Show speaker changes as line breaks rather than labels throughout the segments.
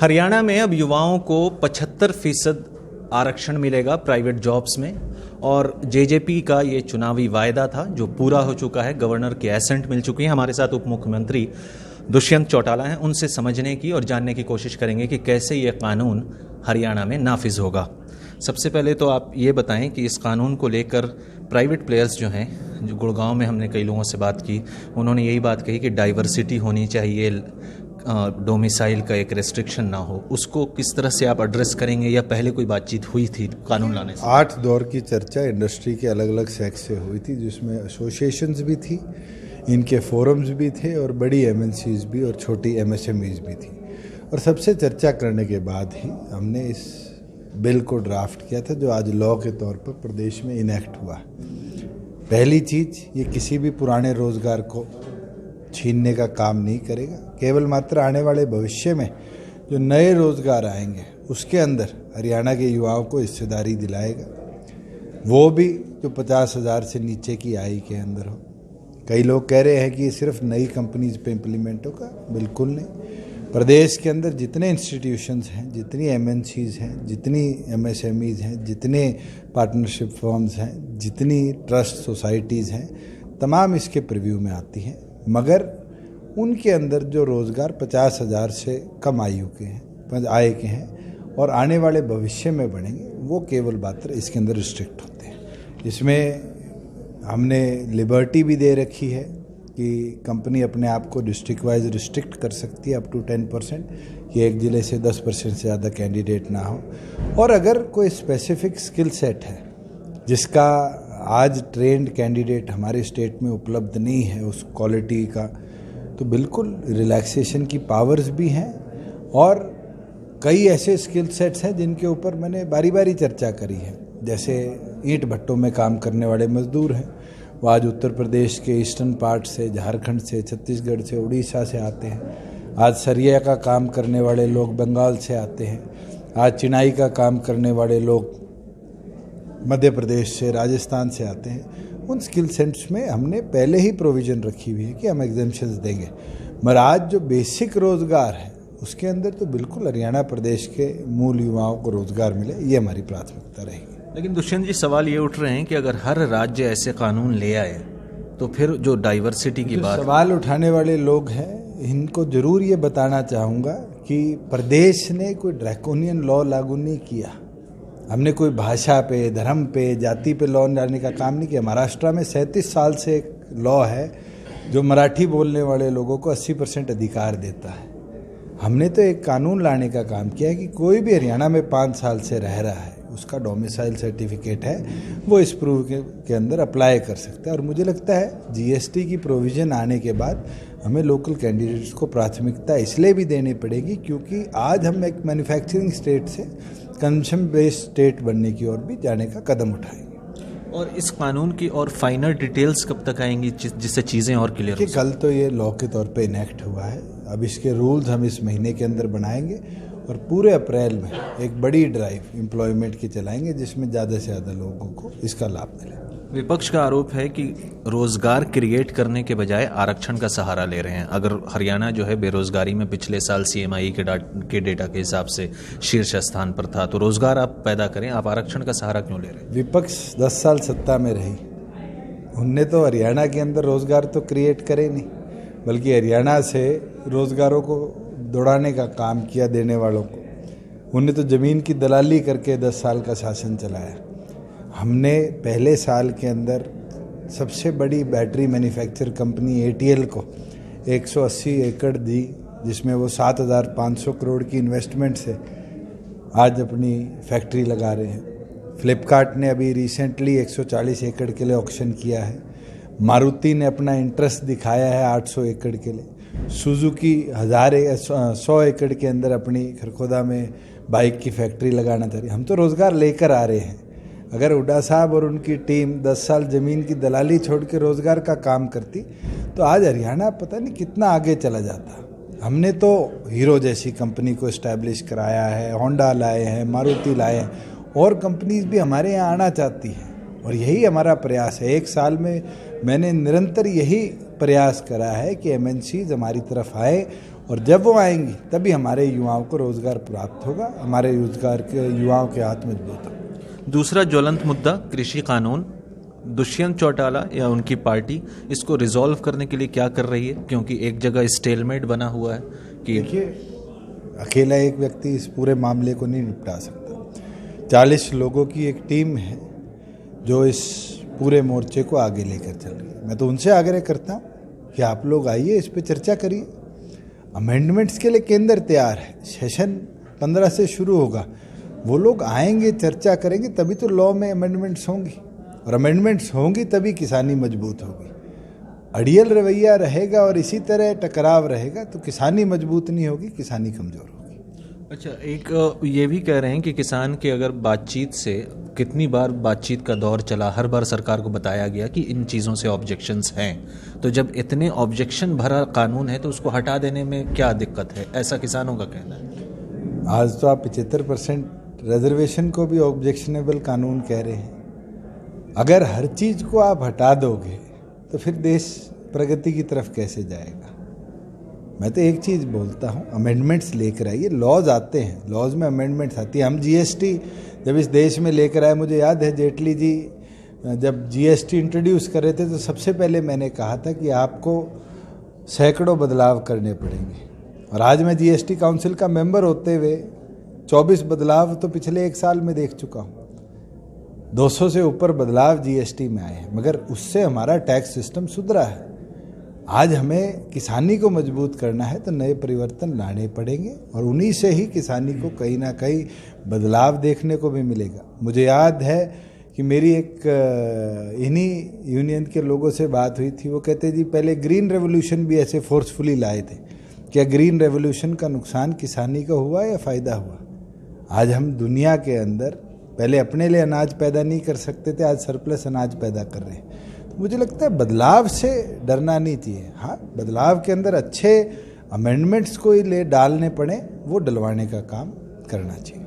हरियाणा में अब युवाओं को 75% आरक्षण मिलेगा प्राइवेट जॉब्स में। और जेजेपी का ये चुनावी वायदा था जो पूरा हो चुका है। गवर्नर की एसेंट मिल चुकी है। हमारे साथ उप मुख्यमंत्री दुष्यंत चौटाला हैं। उनसे समझने की और जानने की कोशिश करेंगे कि कैसे ये कानून हरियाणा में नाफिज होगा। सबसे पहले तो आप ये बताएं कि इस कानून को लेकर प्राइवेट प्लेयर्स जो हैं, जो गुड़गांव में हमने कई लोगों से बात की, उन्होंने यही बात कही कि डाइवर्सिटी होनी चाहिए, डोमिसाइल का एक रेस्ट्रिक्शन ना हो। उसको किस तरह से आप एड्रेस करेंगे या पहले कोई बातचीत हुई थी कानून लाने से?
8 दौर की चर्चा इंडस्ट्री के अलग अलग सेक्स से हुई थी, जिसमें एसोसिएशंस भी थी, इनके फोरम्स भी थे और बड़ी एमएनसीज भी और छोटी एमएसएमईज भी थी। और सबसे चर्चा करने के बाद ही हमने इस बिल को ड्राफ्ट किया था, जो आज लॉ के तौर पर प्रदेश में इनेक्ट हुआ। पहली चीज़, ये किसी भी पुराने रोजगार को छीनने का काम नहीं करेगा। केवल मात्र आने वाले भविष्य में जो नए रोजगार आएंगे उसके अंदर हरियाणा के युवाओं को हिस्सेदारी दिलाएगा, वो भी जो 50,000 से नीचे की आय के अंदर हो। कई लोग कह रहे हैं कि ये सिर्फ नई कंपनीज पे इम्प्लीमेंट होगा। बिल्कुल नहीं। प्रदेश के अंदर जितने इंस्टीट्यूशंस हैं, जितनी एमएनसीज हैं, जितनी एमएसएमईज हैं, जितने पार्टनरशिप फर्म्स हैं, जितनी ट्रस्ट सोसाइटीज़ हैं, तमाम इसके प्रीव्यू में आती हैं। मगर उनके अंदर जो रोज़गार 50,000 से कम आयु के हैं, आय के हैं और आने वाले भविष्य में बढ़ेंगे, वो केवल मात्र इसके अंदर रिस्ट्रिक्ट होते हैं। इसमें हमने लिबर्टी भी दे रखी है कि कंपनी अपने आप को डिस्ट्रिक्ट वाइज रिस्ट्रिक्ट कर सकती है अप टू 10%, कि एक ज़िले से 10% से ज़्यादा कैंडिडेट ना हो। और अगर कोई स्पेसिफिक स्किल सेट है जिसका आज ट्रेंड कैंडिडेट हमारे स्टेट में उपलब्ध नहीं है उस क्वालिटी का, तो बिल्कुल रिलैक्सेशन की पावर्स भी हैं। और कई ऐसे स्किल सेट्स हैं जिनके ऊपर मैंने बारी बारी चर्चा करी है। जैसे ईंट भट्टों में काम करने वाले मजदूर हैं, वो आज उत्तर प्रदेश के ईस्टर्न पार्ट से, झारखंड से, छत्तीसगढ़ से, उड़ीसा से आते हैं। आज सरिया का काम करने वाले लोग बंगाल से आते हैं। आज चिनाई का काम करने वाले लोग मध्य प्रदेश से, राजस्थान से आते हैं। उन स्किल सेट्स में हमने पहले ही प्रोविज़न रखी हुई है कि हम एग्जेम्पशंस देंगे। मगर आज जो बेसिक रोज़गार है उसके अंदर तो बिल्कुल हरियाणा प्रदेश के मूल युवाओं को रोज़गार मिले, ये हमारी प्राथमिकता रहेगी।
लेकिन दुष्यंत जी, सवाल ये उठ रहे हैं कि अगर हर राज्य ऐसे कानून ले आए तो फिर जो डाइवर्सिटी की बात,
सवाल उठाने वाले लोग हैं, इनको जरूर ये बताना चाहूँगा कि प्रदेश ने कोई ड्रैकोनियन लॉ लागू नहीं किया। हमने कोई भाषा पे, धर्म पे, जाति पे लॉ लाने का काम नहीं किया। महाराष्ट्र में 37 साल से एक लॉ है जो मराठी बोलने वाले लोगों को 80% अधिकार देता है। हमने तो एक कानून लाने का काम किया है कि कोई भी हरियाणा में 5 साल से रह रहा है, उसका डोमिसाइल सर्टिफिकेट है, वो इस प्रूव के अंदर अप्लाई कर सकता है। और मुझे लगता है जीएसटी की प्रोविज़न आने के बाद हमें लोकल कैंडिडेट्स को प्राथमिकता इसलिए भी देनी पड़ेगी क्योंकि आज हम एक मैन्युफैक्चरिंग स्टेट से कंजम्पशन बेस्ड स्टेट बनने की ओर भी जाने का कदम उठाएंगे।
और इस कानून की और फाइनल डिटेल्स कब तक आएंगी जिससे चीज़ें और क्लियर हो?
कल तो ये लॉ के तौर पे इनेक्ट हुआ है। अब इसके रूल्स हम इस महीने के अंदर बनाएंगे और पूरे अप्रैल में एक बड़ी ड्राइव एम्प्लॉयमेंट की चलाएंगे जिसमें ज़्यादा से ज़्यादा लोगों को इसका लाभ मिले।
विपक्ष का आरोप है कि रोजगार क्रिएट करने के बजाय आरक्षण का सहारा ले रहे हैं। अगर हरियाणा जो है बेरोजगारी में पिछले साल सीएमआई के डेटा के हिसाब से शीर्ष स्थान पर था, तो रोजगार आप पैदा करें, आप आरक्षण का सहारा क्यों ले रहे हैं?
विपक्ष 10 साल सत्ता में रही, उनने तो हरियाणा के अंदर रोजगार तो क्रिएट करे नहीं, बल्कि हरियाणा से रोजगारों को दौड़ाने का काम किया, देने वालों को। उनने तो ज़मीन की दलाली करके 10 साल का शासन चलाया। हमने पहले साल के अंदर सबसे बड़ी बैटरी मैन्युफैक्चर कंपनी एटीएल को 180 एकड़ दी, जिसमें वो 7,500 करोड़ की इन्वेस्टमेंट से आज अपनी फैक्ट्री लगा रहे हैं। फ्लिपकार्ट ने अभी रिसेंटली 140 एकड़ के लिए ऑक्शन किया है। मारुति ने अपना इंटरेस्ट दिखाया है 800 एकड़ के लिए। सुजुकी 100 एकड़ के अंदर अपनी खरखोदा में बाइक की फैक्ट्री लगाना चाह रही है। हम तो रोज़गार लेकर आ रहे हैं। अगर हुड्डा साहब और उनकी टीम 10 साल ज़मीन की दलाली छोड़ के रोज़गार का काम करती तो आज हरियाणा पता नहीं कितना आगे चला जाता। हमने तो हीरो जैसी कंपनी को इस्टेब्लिश कराया है, होंडा लाए हैं, मारुति लाए हैं, और कंपनीज भी हमारे यहाँ आना चाहती हैं और यही हमारा प्रयास है। 1 साल में मैंने निरंतर यही प्रयास करा है कि एमएनसीज हमारी तरफ आए और जब वो आएंगी तभी हमारे युवाओं को रोज़गार प्राप्त होगा, हमारे रोजगार के युवाओं के हाथ मजबूत होगा।
दूसरा ज्वलंत मुद्दा कृषि कानून। दुष्यंत चौटाला या उनकी पार्टी इसको रिजॉल्व करने के लिए क्या कर रही है, क्योंकि एक जगह स्टेलमेट बना हुआ है कि
देखिए, अकेला एक व्यक्ति इस पूरे मामले को नहीं निपटा सकता। 40 लोगों की एक टीम है जो इस पूरे मोर्चे को आगे लेकर चल रही है। मैं तो उनसे आग्रह करता हूँ कि आप लोग आइए, इस पे चर्चा करिए। अमेंडमेंट्स के लिए केंद्र तैयार है, सेशन 15 से शुरू होगा। वो लोग आएंगे, चर्चा करेंगे, तभी तो लॉ में अमेंडमेंट्स होंगी, और अमेंडमेंट्स होंगी तभी किसानी मजबूत होगी। अड़ियल रवैया रहेगा और इसी तरह टकराव रहेगा तो किसानी मजबूत नहीं होगी, किसानी कमज़ोर होगी।
अच्छा, एक ये भी कह रहे हैं कि किसान के अगर बातचीत से, कितनी बार बातचीत का दौर चला, हर बार सरकार को बताया गया कि इन चीज़ों से ऑब्जेक्शंस हैं, तो जब इतने ऑब्जेक्शन भरा कानून है तो उसको हटा देने में क्या दिक्कत है, ऐसा किसानों का कहना है।
आज तो आप 75% रिजर्वेशन को भी ऑब्जेक्शनेबल कानून कह रहे हैं। अगर हर चीज़ को आप हटा दोगे तो फिर देश प्रगति की तरफ कैसे जाएगा। मैं तो एक चीज़ बोलता हूँ, अमेंडमेंट्स लेकर आइए। लॉज आते हैं, लॉज में अमेंडमेंट्स आती है। हम जीएसटी जब इस देश में लेकर आए, मुझे याद है जेटली जी जब जीएसटी इंट्रोड्यूस कर रहे थे तो सबसे पहले मैंने कहा था कि आपको सैकड़ों बदलाव करने पड़ेंगे, और आज मैं जीएसटी काउंसिल का मेंबर होते हुए 24 बदलाव तो पिछले 1 साल में देख चुका हूँ। 200 से ऊपर बदलाव जीएसटी में आए हैं, मगर उससे हमारा टैक्स सिस्टम सुधरा है। आज हमें किसानी को मजबूत करना है तो नए परिवर्तन लाने पड़ेंगे, और उन्हीं से ही किसानी को कहीं ना कहीं बदलाव देखने को भी मिलेगा। मुझे याद है कि मेरी एक इन्हीं यूनियन के लोगों से बात हुई थी। वो कहते जी पहले ग्रीन रेवोल्यूशन भी ऐसे फोर्सफुली लाए थे, क्या ग्रीन रेवोल्यूशन का नुकसान किसानी का हुआ या फ़ायदा हुआ? आज हम दुनिया के अंदर पहले अपने लिए अनाज पैदा नहीं कर सकते थे, आज सरप्लस अनाज पैदा कर रहे हैं। तो मुझे लगता है बदलाव से डरना नहीं चाहिए। हाँ, बदलाव के अंदर अच्छे अमेंडमेंट्स को ही ले डालने पड़े, वो डलवाने का काम करना चाहिए।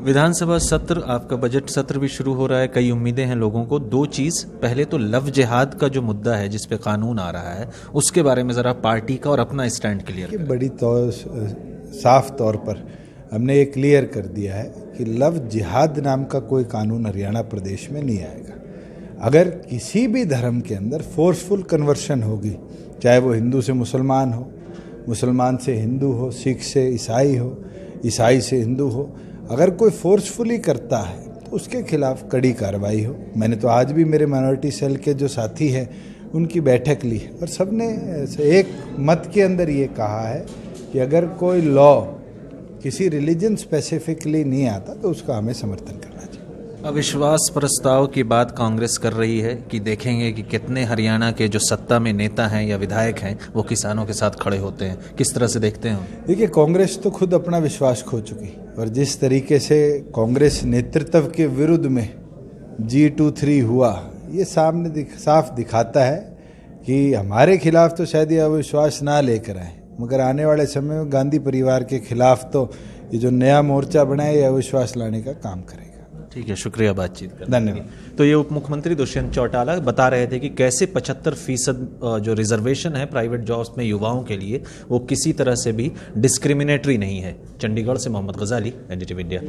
विधानसभा सत्र, आपका बजट सत्र भी शुरू हो रहा है, कई उम्मीदें हैं लोगों को। 2 चीज़, पहले तो लव जिहाद का जो मुद्दा है जिस पे कानून आ रहा है, उसके बारे में ज़रा पार्टी का और अपना स्टैंड क्लियर करें।
बड़ी साफ तौर पर हमने ये क्लियर कर दिया है कि लव जिहाद नाम का कोई कानून हरियाणा प्रदेश में नहीं आएगा। अगर किसी भी धर्म के अंदर फोर्सफुल कन्वर्शन होगी, चाहे वो हिंदू से मुसलमान हो, मुसलमान से हिंदू हो, सिख से ईसाई हो, ईसाई से हिंदू हो, अगर कोई फोर्सफुली करता है तो उसके खिलाफ कड़ी कार्रवाई हो। मैंने तो आज भी मेरे माइनॉरिटी सेल के जो साथी हैं उनकी बैठक ली है, और सबने एक मत के अंदर ये कहा है कि अगर कोई लॉ किसी रिलीजन स्पेसिफिकली नहीं आता तो उसका हमें समर्थन करना चाहिए।
अविश्वास प्रस्ताव की बात कांग्रेस कर रही है कि देखेंगे कि कितने हरियाणा के जो सत्ता में नेता हैं या विधायक हैं वो किसानों के साथ खड़े होते हैं, किस तरह से देखते हैं?
देखिए, कांग्रेस तो खुद अपना विश्वास खो चुकी, और जिस तरीके से कांग्रेस नेतृत्व के विरुद्ध में G23 हुआ, ये साफ दिखाता है कि हमारे खिलाफ तो शायद ये अविश्वास ना लेकर आए, मगर आने वाले समय में गांधी परिवार के खिलाफ तो ये जो नया मोर्चा बना है ये अविश्वास लाने का काम करेगा।
ठीक है, शुक्रिया बातचीत करने।
धन्यवाद।
तो ये उप मुख्यमंत्री दुष्यंत चौटाला बता रहे थे कि कैसे 75% जो रिजर्वेशन है प्राइवेट जॉब्स में युवाओं के लिए, वो किसी तरह से भी डिस्क्रिमिनेटरी नहीं है। चंडीगढ़ से मोहम्मद गजाली, एनडीटीवी इंडिया।